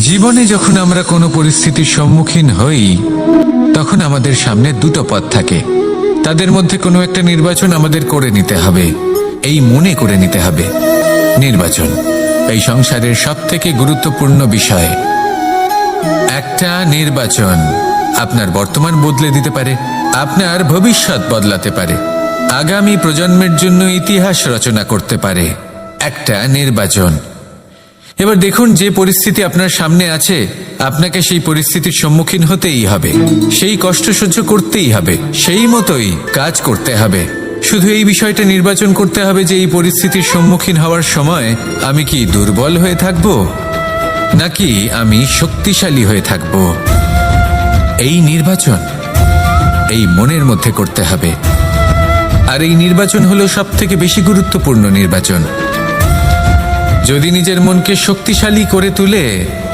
জীবনে যখন আমরা কোনো পরিস্থিতির সম্মুখীন হই তখন আমাদের সামনে দুটো পথ থাকে। তাদের মধ্যে কোনো একটা নির্বাচন আমাদের করে নিতে হবে, এই মনে করে নিতে হবে। নির্বাচন এই সংসারের সবথেকে গুরুত্বপূর্ণ বিষয়। একটা নির্বাচন আপনার বর্তমান বদলে দিতে পারে, আপনার ভবিষ্যৎ বদলাতে পারে, আগামী প্রজন্মের জন্য ইতিহাস রচনা করতে পারে। একটা নির্বাচন। এবার দেখুন, যে পরিস্থিতি আপনার সামনে আছে আপনাকে সেই পরিস্থিতির সম্মুখীন হতেই হবে, সেই কষ্ট সহ্য করতেই হবে, সেই মতোই কাজ করতে হবে। শুধু এই বিষয়টা নির্বাচন করতে হবে যে এই পরিস্থিতির সম্মুখীন হওয়ার সময় আমি কি দুর্বল হয়ে থাকব নাকি আমি শক্তিশালী হয়ে থাকব। এই নির্বাচন এই মনের মধ্যে করতে হবে। আর এই নির্বাচন হলো সবথেকে বেশি গুরুত্বপূর্ণ নির্বাচন। যদি নিজের মনকে শক্তিশালী করে তুলে